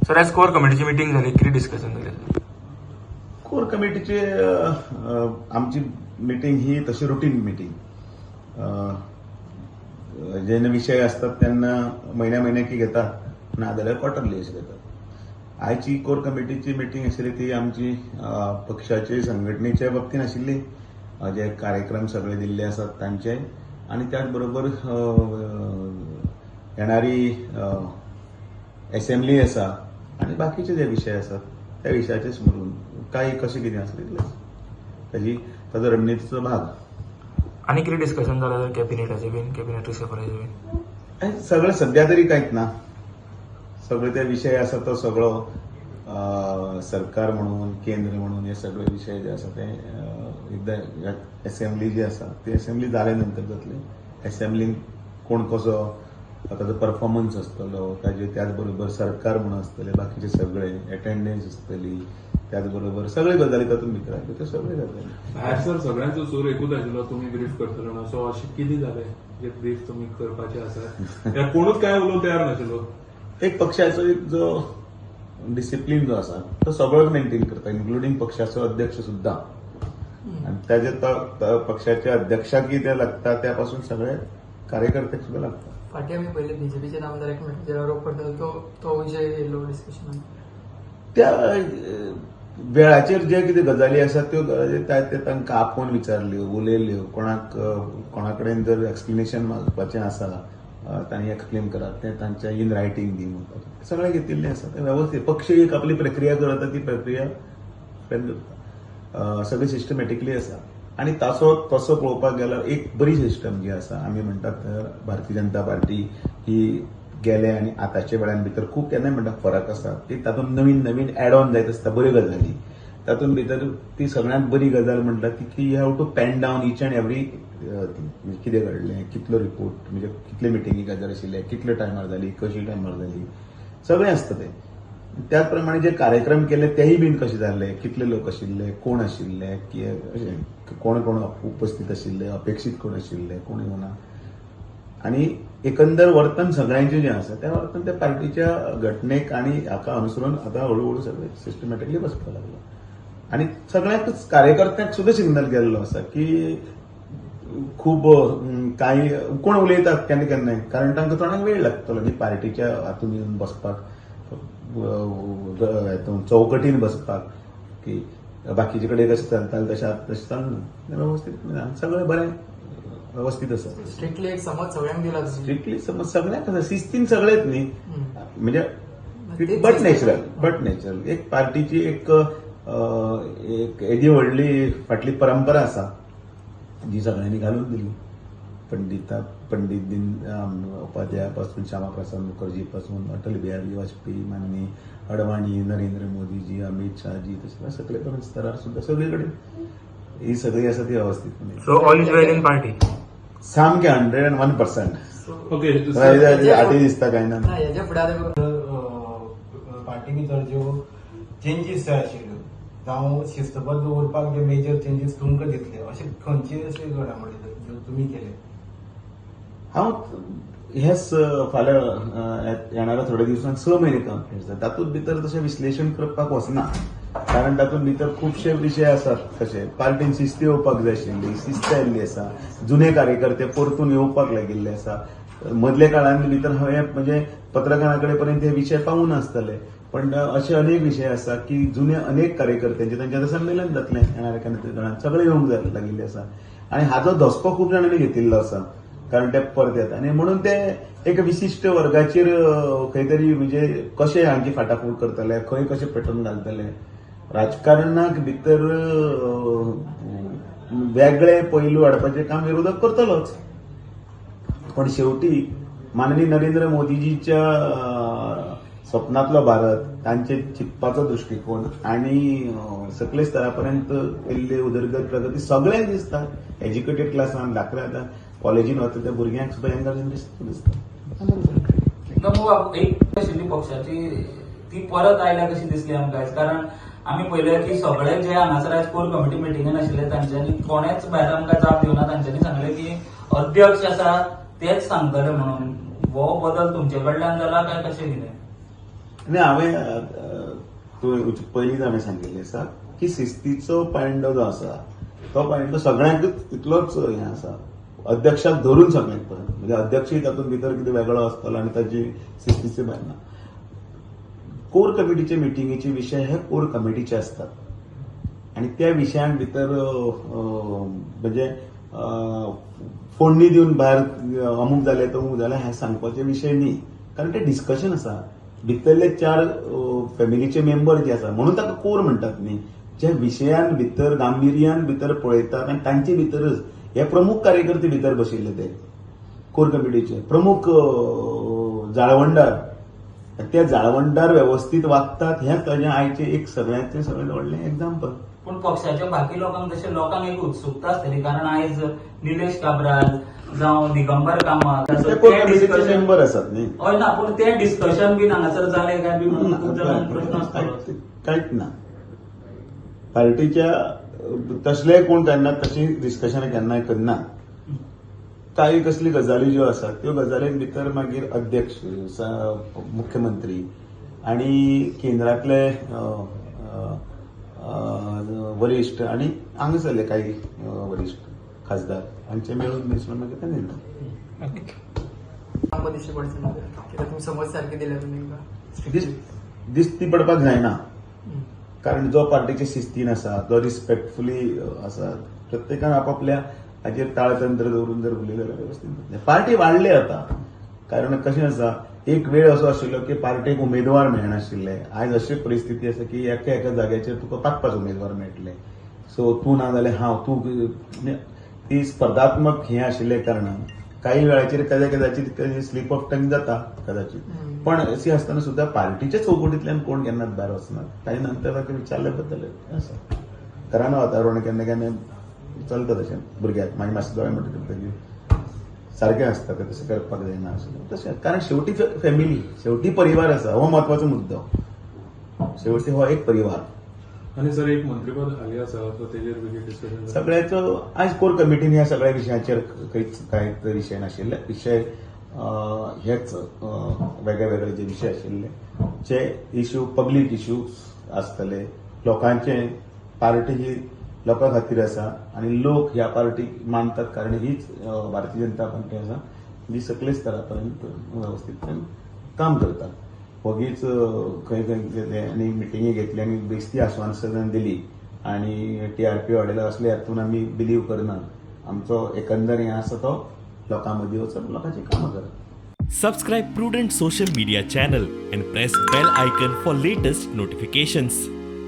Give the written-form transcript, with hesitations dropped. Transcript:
Sir आज core कमिटीची meeting झाली, किती डिस्कशन झाले? कोर कमिटीची आमची मीटिंग ही तशी रुटीन मीटिंग, जे विषय असतात त्यांना महिन्याकी घेतात, नाजाल्यार क्वार्टरली अशें घेतात. आयची कोर कमिटीची मीटिंग आशिल्ली ती आमची पक्षाचे संघटनेच्या बाबतीन आशिल्ली, जे कार्यक्रम सगळे दिल्ले आसात तांचे, आणि त्याच बरोबर येणारी असेंब्ली आसा आणि बाकीचे जे विषय आसात त्या विशयाचे स्मरून काही कशें कितें आसा तितलेंच ताजो रणनितीचो भाग. आणि किती डिस्कशन झालं सर कॅबिनेटाचे बीन, कॅबिनेट रिशफलाचे बीन? सगळं सध्या तरी कांयच ना. सगळे ते विषय आसा तो सगळो सरकार म्हणून केंद्र म्हणून हे सगळे विषय जे आसा ते एकदा असेंब्ली जी आसा ती असेंब्ली जाले नंतर जातली. असेंब्लीन कोण कसो ताजो परफॉर्मन्स आसतलो, त्याच बरोबर सरकार म्हणून आसतले, बाकीचे सगळे अटेंडन्स आसतली, त्याच बरोबर सगळे गजाली तातूंत भितर आसले ते सगळे जातले. सर सगळ्यांचो सूर एकूच आशिल्लो, तुमी ब्रीफ करतलो ना, सो अशें कितें जालें जे ब्रीफ तुमी करपाचे आसा? कोणूच काय उलोवंक तयार नाशिल्लो. एक पक्षाचो एक जो डिसिप्लीन जो आसा तो सगळोच मेंटेन करता, इन्क्लुडींग पक्षाचो अध्यक्ष सुद्धा. आणि त्याचे पक्षाच्या अध्यक्षाकय ते लागता, त्यापासून सगळे कार्यकर्ते सुद्धा लागतात. फाटी आम्ही पहिले बीजेपीचे नामदार एकमेकांचेर आरोप करता तो विषय येयलो डिस्कशनान. त्या वेळाचेर जे कितें गजाली आसात त्यो ते तांकां आपोवन विचारल्यो, उलयल्यो. कोणा कडेन जर एक्सप्लेनेशन मागपाचें आसा, तांणी एक्सप्लेन करात, तें तांच्या इन रायटींग दी म्हणटात, सगळें घेतिल्लें आसा. तें वेवस्थीत पक्ष एक आपली प्रक्रिया करता, ती प्रक्रिया सगळी सिस्टमॅटिकली आसा. आणि तसो पळोवपाक गेल्यार एक बरी सिस्टम जी आसा, आमी म्हणटात भारतीय जनता पार्टी ही गेल्या आणि आतांच्या वेळान भितर खूब केन्नाय म्हणटा फरक आसा. ती तातूंत नवीन ऍड ऑन जायत आसता बऱ्यो गजाली. तातूंत भितर ती सगळ्यांत बरी गजाल म्हणटा ती की you have to pen down each and everything. कितें घडलें, कितलो रिपोर्ट, म्हणजे कितले मिटिंगी गजाल आशिल्ले, कितले टायमार जाली, कशी टायमार जाली, सगळें आसता तें. त्याच प्रमाणे जे कार्यक्रम केले तेही बीन कशे जाल्ले, कितले लोक आशिल्ले, कोण आशिल्ले, कोण उपस्थित आशिल्ले, अपेक्षीत कोण आशिल्ले, कोण येवना. आणि एकंदर वर्तन सगळ्यांचें जें आसा तें वर्तन त्या पार्टीच्या घटनेक आणि हाका अनुसरून आतां हळूहळू सगळें सिस्टमॅटिकली बसपाक लागलो. आणि सगळ्याच कार्यकर्त्यांक सुद्धा सिग्नल गेल्लो आसा की खूब काही कोण उलयतात केन्ना केन्नाय, कारण तांकां थोड्यांक वेळ लागतलो न्ही पार्टीच्या हातूंत येवन बसपाक, चौकटीन बसपाक, की बाकीचे कडेन कशें चलतालें तशें चलना. व्यवस्थीत सगळें बरें व्यवस्थीत आसा. स्ट्रिक्टली एक समज सगळ्यांक दिला. स्ट्रिक्टली समज सगळ्याक आसा, शिस्तीन सगळेच न्ही, म्हणजे बट नॅचरल एक पार्टीची एक येदी व्हडली फाटली परंपरा आसा जी सगळ्यांनी घालून दिली. पंडित दीन उपाध्याय पासून, श्यामाप्रसाद मुखर्जी पासून, अटल बिहारी वाजपेयी, माननीय अडवाणी, नरेंद्र मोदीजी, अमित शहाजी, तशें सगळे पर्यंत स्तरार सुद्धा सगळे कडेन ही सगळी आसा ती व्यवस्थीत. So all is well in party. सामकें 101%. ओके, आठी दिसता काय ना. हेच्या फुडें पार्टी भितर ज्यो चेंजीस जाय आशिल्ल्यो जावं शिस्तबद्ध उरपाक जे मेजर चेंजीस तुमकां दिसले, अशे खंयचे अशे घडामोडी ज्यो तुमी केले? हांव हेच फाल्यां येणाऱ्या थोड्या दिवसांक 6 म्हयने कंप्लीट जाता. तातूंत भितर तशें विश्लेशण करपाक वचना, कारण तातूंत भितर खुबशे विशय आसात. कशे पार्टीन शिस्त येवपाक जाय आशिल्ली, शिस्त आयिल्ली आसा, जुने कार्यकर्ते परतून येवपाक लागिल्ले आसा. मदल्या काळांत भितर हांवें म्हणजे पत्रकारां कडेन पर्यंत हे विशय पावून आसतले, पण असे अनेक विशय आसा की जुने अनेक कार्यकर्त्यांचे तांचे संमेलन जातलें येणाऱ्या काळांत, सगळे येवंक लागिल्ले आसा. आणि हाजो धसको खूब जाणांनी घेतिल्लो आसा, कारण ते परत येतात. आणि म्हणून ते एक विशिष्ट वर्गाचेर खंय तरी म्हणजे कशे हांची फाटाफूट करतले, खंय कशे पेटोवन घालतले. राजकारणाक भितर वेगळे पैलू हाडपाचें काम विरोधक करतलोच, पण शेवटी माननीय नरेंद्र मोदीजीच्या स्वप्नातलो भारत, तांचे चिंतपाचो दृष्टिकोन आणि सकले स्तरापर्यंत केल्ली उदरगत प्रगती सगळ्यांक दिसता. एज्युकेटेड क्लासान दाखला कॉलेजीन वता त्या भुरग्यांक सुद्धा यंगर जनरेशन दिसता. एक आशिल्ली पक्षाची ती परत आयल्या कशी दिसली आमकां, कारण आमी पळयलें की सगळे जे हांगासर आज कोर कमिटी मिटिंगेन आशिल्ले तांच्यांनी कोणेच भायर आमकां जाप दिवना. तांच्यांनी सांगलें की अध्यक्ष आसा तेच सांगतले म्हणून. हो बदल तुमचे कडल्यान जाला काय कशें कितें? आनी हांवें पयलींच हांवें सांगिल्लें आसा की शिस्तीचो पायंडो जो आसा तो पायंडो सगळ्यांकूच तितलोच हें आसा, अध्यक्षाक धरून सगळ्यांक पर्यंत, म्हणजे अध्यक्षूय तातूंत भितर कितें वेगळो आसतलो आनी ताची शिस्तीचे भायर ना. कोर कमिटीचे मिटिंगेचे विशय हे कोर कमिटीचे असतात आणि त्या विशयां भितर म्हणजे फोडणी दिवन भायर अमूक जालें तमूक जालें हे सांगपाचे विशय न्ही, कारण ते डिस्कशन आसा. भितरले 4 फॅमिलीचे मेंबर जे आसा म्हणून ताका कोर म्हणटात न्ही, जे विशयां भितर गांभीर्यान भितर पळयतात आनी तांचे भितरच हे प्रमुख कार्यकर्ते भितर बशिल्ले ते कोर कमिटीचे प्रमुख जाळवणदार, त्या जाळवणदार व्यवस्थीत वागतात हें ताजें आयचे एक सगळ्यांचें व्हडलें एक्झाम्पल. पण पक्षाच्या बाकी लोकांक तशें लोकांक एक उत्सुकता आसतली, कारण आयज निलेश काब्राल जावं दिगंबर कामत ते कोर कमिटीचे मेंबर आसात न्ही. हय ना, पूण ते डिस्कशन बीन हांगासर जालें काय बी म्हणून खूब जाणांक प्रश्न आसतलो. कांयच ना. पार्टीच्या तसले कोण केन्ना तशी डिस्कशनां केन्नाय करना. काही कसली गजाली ज्यो आसात त्यो गजालीं भितर मागीर अध्यक्ष, मुख्यमंत्री आणि केंद्रातले वरिष्ठ आणि हांगासरले काही वरिष्ठ खासदार हांचे मेळून मिसळून मागीर ते निर्णय. आंबो दिश्टी पडचे ना कित्याक तुमी समज सारके दिल्या तुमी दिसती पडपाक जायना, कारण जो पार्टीचे शिस्तीन आसा, जो रिस्पेक्टफुली आसा, प्रत्येकान आपापल्या हाजेर ताळतंत्र दवरून जर उलयलें जाल्यार व्यवस्थीत जातलें. पार्टी वाडली आता, कारण कशें आसा, एक वेळ असो आशिल्लो की पार्टेक उमेदवार मेळनाशिल्ले. आयज अशी परिस्थिती आसा की एका जाग्याचेर तुका 5-5 उमेदवार मेळटले. सो तूं ना जाल्यार हांव, तूं ती स्पर्धात्मक हें आशिल्ले कारणान काही वेळाचेर कदाचित स्लीप ऑफ टंग जाता कदाचित, पण अशी असताना सुद्धा पार्टीच्या चौकटींतल्यान कोण केन्नाच भायर वचनात. काही नंतर ताका विचारले बद्दल आसा. घरान वातावरण केन्ना केन्ना चलता तशें भुरग्याक मागीर मातशें दोळे म्हणटा सारकें आसता तें तशें करपाक जायना तशें, कारण शेवटी फॅमिली, शेवटी परिवार आसा, हो म्हत्वाचो मुद्दो. शेवटी हो एक परिवार. आणि सर एक मंत्रीपद खाली आसा सो तेजेर वेगळी डिस्कशन सगळ्याचो आयज कोर कमिटीन ह्या सगळ्या विशयाचेर कांय विशय नाशिल्ले. विशय हेच वेगळे वेगळे जे विशय आशिल्ले, जे इश्यू पब्लीक इश्यू आसतले, लोकांचे पार्टी ही लोकां खातीर आसा आणि लोक ह्या पार्टीक मानतात, कारण हीच भारतीय जनता पार्टी आसा जी सकले स्तरापर्यंत व्यवस्थितपणे काम करता. वगीच खंय खंय आनी मिटिंगी घेतली आनी बेश्टी आश्वासनां दिली आणि TRP वाडयलो असले हातून आमी बिलीव करना. आमचो एकंदर हें आसा तो लोकां मदीं वचप, लोकांची कामां करप. Subscribe Prudent social media channel and press bell icon for latest notifications.